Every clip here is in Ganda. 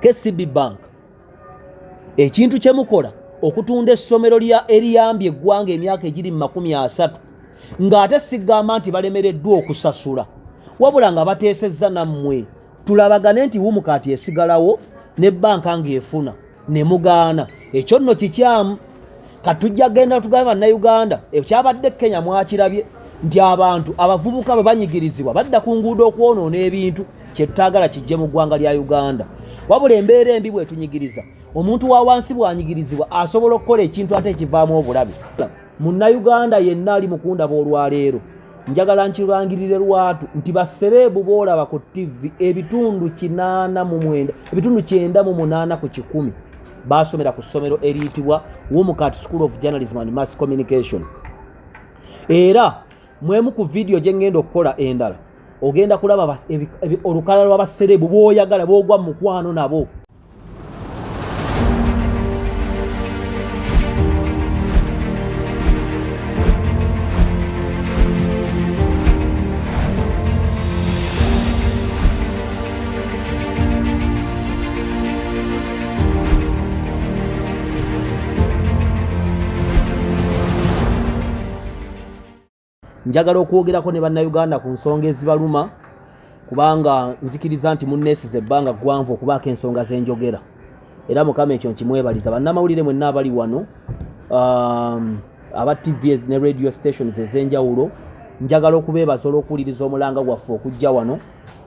KCB Bank ekintu kye mukola okutunda essomero eriyambye eggwanga emyaka egiri mu 30 ng'ate sigamba nti balemereddwa okusasula wabula nga bateesezza nammwe tulabagane nti UMCAT esigalawo ne banka ng'efuna ne mugaana ekyo nno kikyamu katujja genda tugamba bannayuganda ekyabadde Kenya mwakirabye nti abantu abavubuka bwe banyigirizibwa badda ku nguudo okwonoona ebintu kye tutaagala kijje mu ggwanga lya Uganda wabula embeera embi bwe tunyigiriza omuntu wa wansi bw'anyigirizibwa asobola okukola ekintu ate ekivaamu obulabe munnayuganda yenna ali mukundaba olwaleero njagala nkirangirire lwatu nti basereebu boolaba ku TV ebitundu 98 ku 100 basomera ku ssomero eriyitibwa UMCAT School of Journalism and Mass Communication era mwemu ku video gye ngenda okukola endala ogenda kulaba olukala lw'abasereebu b'oyagala b'ogwa mu mukwano nabo njagala okwogerako ne bannayuganda ku nsonga ezibaluma kubanga nzikiriza nti munneesiza ebbanga ggwanvu okubaako ensonga z'enjogera era mukama ekyo nkimwebaliza bannamawulire mwenna abali wano aba TV ne radio stations ez'enjawulo njagala okubeebaza olw'okuwuliriza omulanga gwaffe okujja wano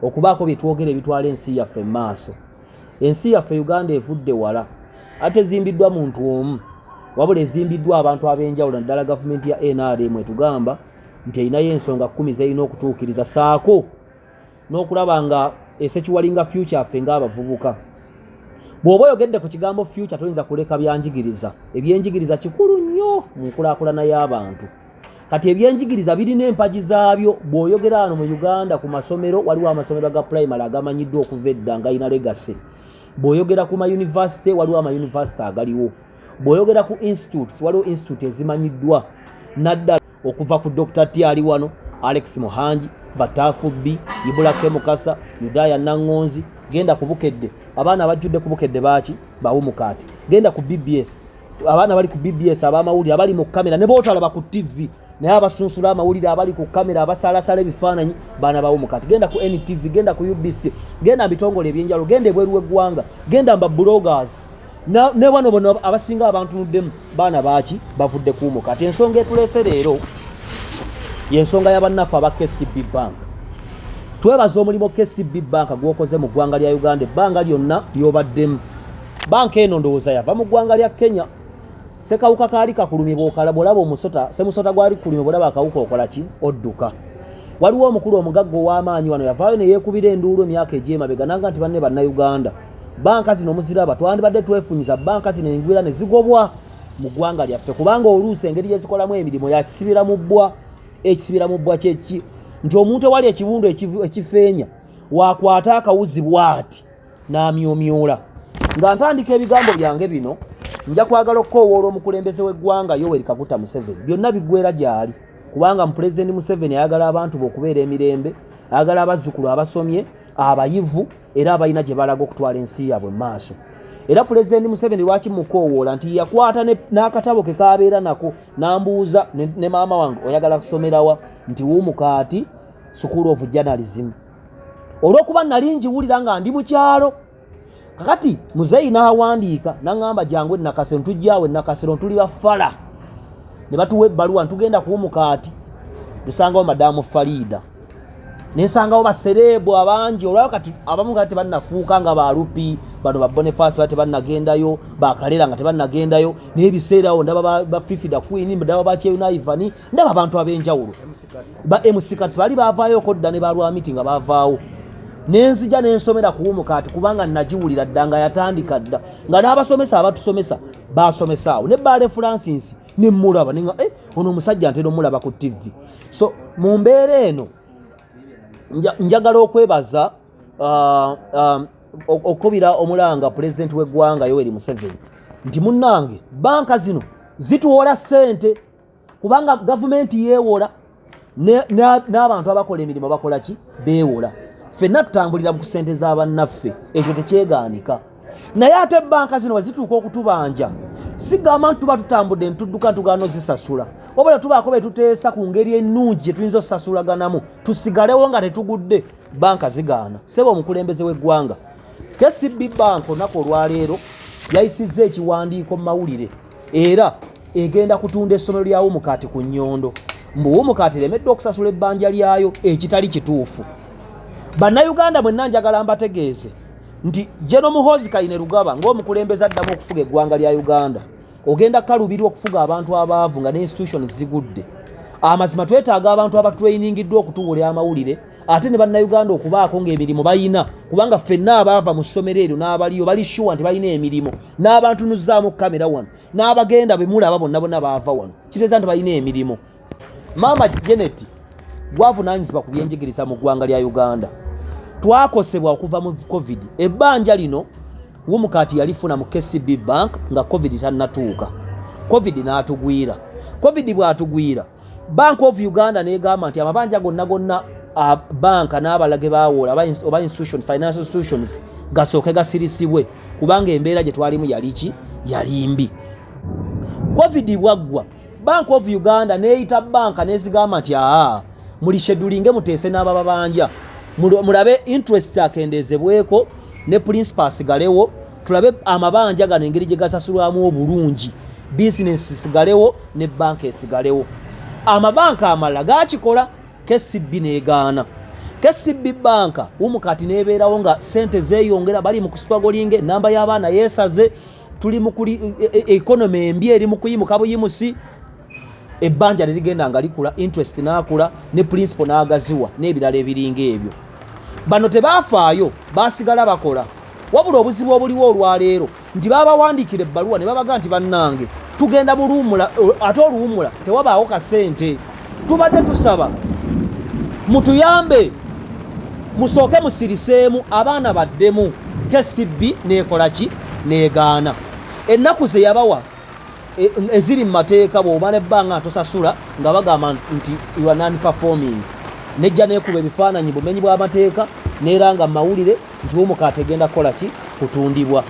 okubaako bye twogera ebitwala ensi yaffe mu maaso ensi yaffe Uganda evudde wala ate ezimbiddwa muntu omu wabula ezimbiddwa abantu ab'enjawulo naddala gavumenti ya NRM etugamba nti erinayo ensonga 10 z'erina okutuukiriza saako n'okulaba nga esekiwalinga future affe ng'abavubuka bw'oba oyogedde ku kigambo future toyinza kuleka byanjigiriza ebyenjigiriza kikulu nnyo mu nkulaakulana y'abantu kati ebyenjigiriza birina empagi zaabyo bw'oyogera wano mu Uganda ku masomero waliwo amasomero ga primary agamanyiddwa okuva edda nga alina legacy bw'oyogera ku mayunivasite waliwo amayunivasite agaliwo bw'oyogera ku institutes waliwo institute ezimanyiddwa naddala okuva ku Dr. T ali wano Alex Muhanji Batafu B Ibulake Mukasa Yudaya Nangonzi genda ku Bukedde abaana abajjudde ku Bukedde baaki ba UMCAT genda ku BBS abaana bali ku BBS abamawulire abali mu kamera ne bootalaba ku TV naye abasunsula amawulire abali ku kamera abasalasala ebifaananyi baana ba UMCAT genda ku NTV genda ku UBC genda bitongole ebyenjalo genda ebweru w'eggwanga genda mba bloggers ne bano bono abasinga abantu nuddemu baana baaki bavudde ku UMCAT ensonga etuleese leero yensonga y'abannaffe aba KCB Bank twebaza omulimu KCB Bank gwokoze mu ggwanga lya Uganda ebbanga lyonna lyobaddemu banka eno ndowooza yava mu ggwanga lya Kenya sekawuka kaali kakulumye bw'okalaba olaba omusota semusota gwali kulumye bw'olaba akawuka okola ki odduka waliwo omukulu omugagga ow'amaanyi wano yavaayo ne yeekubira enduulu emyaka egy'emabega nanga nti banne bannayuganda banka zino muziraba twandibadde twefunyiza banka zino engwira ne zigobwa mu ggwanga lyaffe kubanga oluusi engeri gye zikolamu emirimu yakisibira mu bbwa ekisibira mu bbwa kyeki nti omuntu ewali ekibundu ekifeenya wakwata akawuzi bw'ati n'amyomyola nga ntandika ebigambo byange bino nja kwagala okukoowoola omukulembeze w'eggwanga Yoweri Kaguta Museveni byonna biggweera gy'ali kubanga Pulezidenti Museveni ayagala abantu be okubeera emirembe ayagala abazzukulu abasomye abayivu era abalina gye balaga okutwala ensi yaabwe mu maaso era Pulezidenti Museveni lwaki mukoowoola nti yakwata n'akatabo ke kaabeera nako n'ambuuza ne maama wange oyagala kusomerawa nti UMCAT School of Journalism olw'okuba nali njiwulira nga ndi mu kyalo kakati muzeeyi n'awandiika n'aŋŋamba jangu ennakasero tujjaawo ennakasero tuli bafala ne batuwa ebbaluwa ntugenda ku UMCAT tusangawo madamu Farida nensangawo basereebu abangi olwayo kati abamu nga tebannafuuka nga balupi bano ba Boniface ba tebannagendayo bakalera nga tebannagendayo n'ebiseerawo ndaba bafifida Queen ndaba bakyeyuna Ivani ndaba abantu ab'enjawulo ba UMCAT bali baavaayo kodda ne balwa meeting nga baavaawo nenzija nensomera ku UMCAT kubanga nagiwulira dda nga yatandika dda nga n'abasomesa abatusomesa basomesaawo ne Bale Francis ne mulaba ninga ono omusajja ntero mulaba ku TV so mu mbeera eno njagala okwebaza okubira omulanga Pulezidenti w'eggwanga Yoweri Museveni nti munnange banka zino zituwola ssente kubanga gavumenti yeewola n'abantu abakola emirimu bakola ki beewola ffenna tutambulira ku ssente z'abannaffe ekyo tekyegaanika naye ate banka zino wezituuka okutubanja sigamba nti tuba tutambudde ntudduka ntugano zisasula wabula tubaako betuteesa ku ngeri ennungi gye tuyinza okusasulaganamu tusigalewo nga tetugudde banka zigaana. Seba omukulembeze w'eggwanga KCB bank olunaku olwaleero yayisizza ekiwandiiko mu mawulire era egenda kutunda essomero lya UMCAT ku Nnyondo mbu UMCAT eremedde okusasula ebbanja lyayo ekitali kituufu. Bannayuganda mwenna njagala mbategeeze nti Jeno Muhoozi Kayine Lugaba ng'omukulembeze addamu okufuga eggwanga lya Uganda ogenda kalubirwa okufuga abantu abaavu nga ne institutions zigudde. Amazima twetaaga abantu abatrainingiddwa okutuwulira amawulire ate ne bannayuganda okubaako ng'emirimu bayina kubanga ffenna abaava mu ssomero eryo n'abaliyo bali sure nti balina emirimu n'abantu nuzzaamu kamera wano n'abagenda be mulaba bonna baava wano kitegeeza nti balina emirimu. Maama Janet gwavunaanyizibwa ku byenjigiriza mu ggwanga lya Uganda. Twakosebwa okuva mu COVID. Ebbanja lino UMCAT yalifuna mu KCB bank nga COVID tannatuuka. COVID n'atugwira. COVID bw'atugwira Bank of Uganda negamba nti amabanja gonna banka n'abalage bawoola oba institution financial institutions gasooke gasirisibwe kubanga embeera gye twalimu yali mbi. COVID bwaggwa Bank of Uganda neeyita banka nezigamba nti muli schedulinge muteese n'ababanja mulabe interest akendeezebweko ne principal sigalewo tulabe amabanja gano engeri gye gasasulwamu obulungi business sigalewo ne banka esigalewo. Amabanka amalala gakikola KCB neegaana. KCB banka UMCAT neebeerawo nga sente zeeyongera bali mu kusitwagolinga namba y'abaana yeesaze tuli mu economy embi eri mu kuyimuka buyimusi ebbanja ligenda nga likula interest n'akula ne principal n'agaziwa n'ebirala ebiringa ebyo. Bano tebaafaayo baasigala bakola wabula obuzibu obuliwo olwaleero nti babawandiikira ebbaluwa ne babaga nti bannange tugenda mu luwummula ate oluwummula tewabaawo kasente tubadde tusaba mutuyambe musooke musiriseemu abaana baddemu. KCB neekola ki neegaana ennaku ze yabawa eziri mu mateeka bw'omala ebbanga tosasula nga bagamba nti you are non-performing nejja neekuba ebifaananyi bumenyi bw'amateeka neeranga mu mawulire nti UMCAT egenda kukola ki kutundibwa.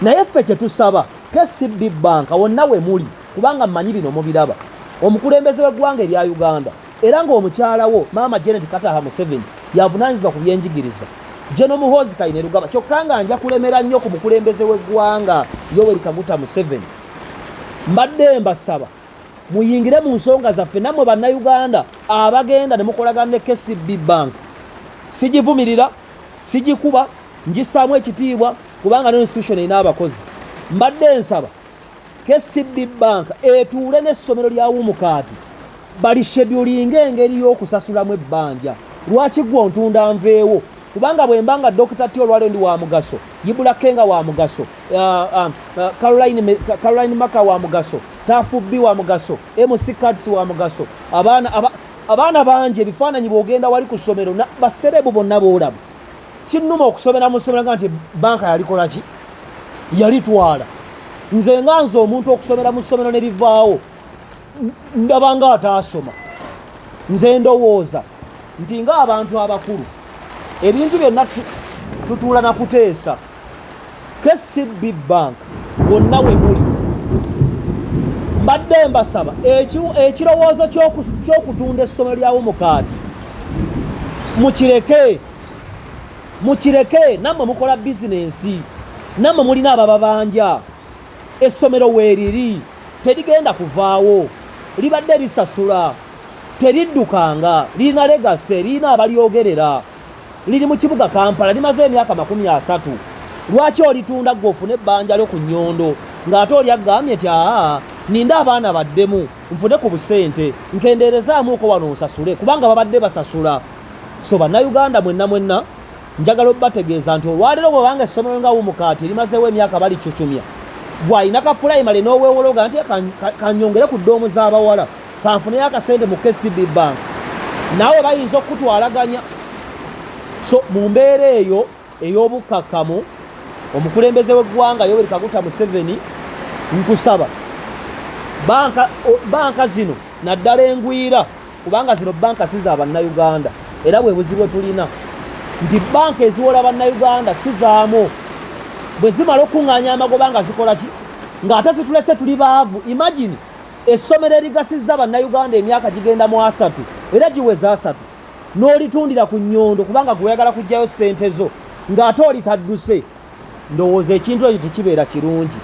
Naye ffe kye tusaba KCB bank wonna we muli kubanga mmanyi bino mubiraba omukulembeze w'eggwanga erya Uganda era ng'omukyalawo maama Janet Kataha Museveni yavunaanyizibwa ku byenjigiriza Jeno Muhoozi Kayine Lugaba kyokka nga nja kulemera nnyo ku mukulembeze w'eggwanga Yoweri Kaguta Museveni. Mbadde mbasaba muyingire mu nsonga zaffe nammwe bannayuganda abagenda ne mukolagana ne KCB bank sigivumirira sigikuba ngisaamu ekitiibwa kubanga no institution erina abakozi. Mbadde nsaba KCB bank etuule n'essomero lya UMCAT bali schedulinga engeri y'okusasulamu ebbanja. Lwaki gwe ontunda nveewo kubanga bwe mbanga Dr. Tio olwaleero ndi wa mugaso Yibula Kenga wa mugaso Caroline Maka wa mugaso Tafu B wa mugaso UMCAT wa mugaso abaana bangi ebifaananyi bw'ogenda wali ku ssomero baserebu bonna boolaba kinnuma okusomera mu ssomero nga nti banka yalikola ki yalitwala. Nze nga nze omuntu okusomera mu ssomero ne livaawo ndaba nga ataasoma nze ndowooza nti nga abantu abakulu ebintu byonna tutuula na kuteesa. KCB bank wonna we muli mbadde mbasaba ekirowoozo ky'okutunda essomero lya UMCAT mukireke nammwe mukola bizinensi nammwe mulina abababanja essomero weeriri terigenda kuvaawo libadde lisasula teriddukanga lirina legase lirina abalyogerera liri mu kibuga Kampala limaze emyaka 30. Lwaki olitunda gwe ofune ebbanja lyo ku Nnyondo ng'ate oli aggambye nti ninda abaana baddemu nfune ku busente nkendeerezaamuuko wano nsasule kubanga babadde basasula. So bannayuganda mwenna njagala obbategeeza nti olwaleero bw'obanga essomero nga UMCAT limazeewo emyaka bali cucumya gw'alina ka pulayimale n'oweewologa nti kanyongere ku ddoomu z'abawala kanfuneyo akasente mu KCB bank naawe bayinza okutwalaganya. So mu mbeera eyo ey'obukkakkamu omukulembeze w'eggwanga Yoweri Kaguta Museveni nkusaba banka zino naddala engwira kubanga zino banka si za bannayuganda era bwe buzibu tulina nti banka eziwola bannayuganda si zaamu bwe zimala okuŋŋaanya amagoba nga zikola ki ng'ate zitulese tuli baavu. Imagine essomero erigasizza bannayuganda emyaka gigenda mu 3 era giweza 3 n'olitundira ku nnyondo kubanga gweyagala kujjayo ssente zo ng'ate oli tadduse, ndowooza ekintu ekyo tekibeera kirungi.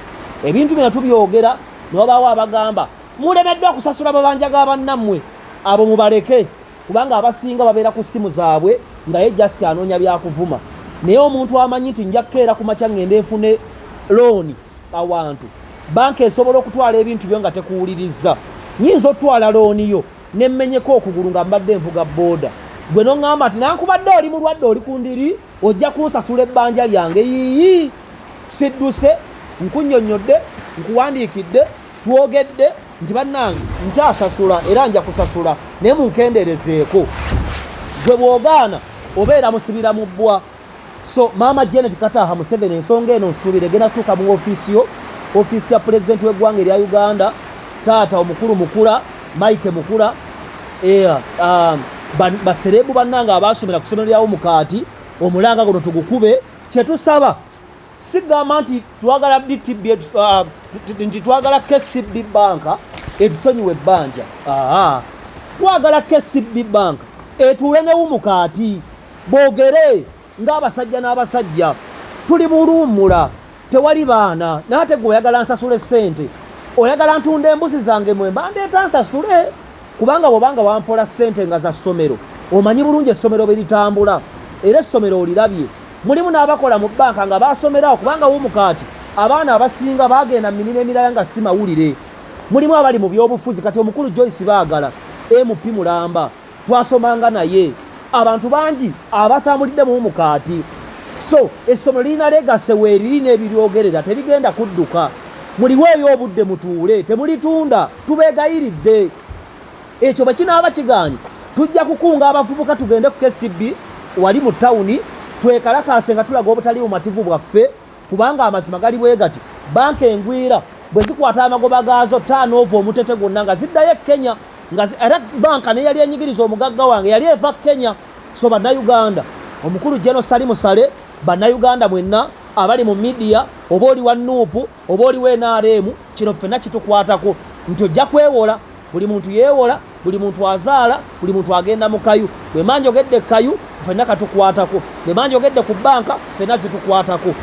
Ebintu bino tubyogera n'obaawo abagamba mulemeddwa kusasula mabanja ga bannammwe, abo mubaleke kubanga abasinga babeera ku ssimu zaabwe nga ye just anoonya byakuvuma. Naye omuntu amanyi nti nja kukeera ku makya ngende nfune looni awantu, banka esobola okutwala ebintu byo nga tekuwulirizza. Nyinza otwala looni yo nemmenyeko okugulu nga mbadde nvuga booda, gwe noŋŋamba nti nankubadde oli mulwadde oli ku ndiri ojja kunsasula ebbanja lyange. Yiyi sidduse, nkunnyonnyodde, nkuwandiikidde, twogedde nti bannange nkyasasula era nja kusasula naye munkenderezeeko. Gwe bw'ogaana obeera musibira mu bbwa. So Maama Janet Kataha Museveni ensonga eno nsuubira egenda kutuuka mu ofiisi ya pulezidenti w'eggwanga erya Uganda, taata omukulu Mukula, Mike Mukula, baserebu bannanga abaasomera ku ssomero lya UMCAT, omulanga guno tugukube. Kye tusaba sigamba nti twagala DTB, nti twagala KCB banka etusonyiwe ebbanja. Twagala KCB banka etuule ne UMCAT boogere ng'abasajja n'abasajja. Tuli muluumula, tewali baana. Naate gwe oyagala nsasule ssente, oyagala ntunda embuzi zange mwemba ndeeta nsasule, kubanga bw'obanga wampola ssente nga za ssomero omanyi bulungi essomero bwe litambula era essomero olirabye. Mulimu n'abakola mu bbanka nga baasomerawo kubanga UMCAT abaana abasinga baagenda mu mirimu emirala nga si mawulire. Mulimu abali mu byobufuzi, kati omukulu Joyce Baagala MP Mulamba twasomanga naye. Abantu bangi abatambulidde mu UMCAT. So essomero lirina legase weeriri n'ebiryogerera, terigenda kudduka. Muliweeyo obudde mutuule, temulitunda, tubeegayiridde. Ekyo bwe kinaaba kiganye tujja kukunga abavubuka tugende ku KCB wali mu tawuni twekalakaase nga tulaga obutali bumativu bwaffe, kubanga amazima gali bwe gati. Banka engwira bwe zikwata amagoba gaazo taanoova omutete gwonna nga ziddayo Kenya, era banka ne yali enyigiriza omugagga wange yali eva Kenya. So bannayuganda, omukulu General Salimu Sale, bannayuganda mwenna abali mu media, oba oli wa Nuupu oba oli wa NRM, kino ffenna kitukwatako nti ojja kwewola. Buli muntu yeewola, buli muntu azaala, buli muntu agenda mu kayu. Bwe manje ogedde kayu ffenna katukwatako, bwe manje ogedde ku banka ffenna zitukwatako.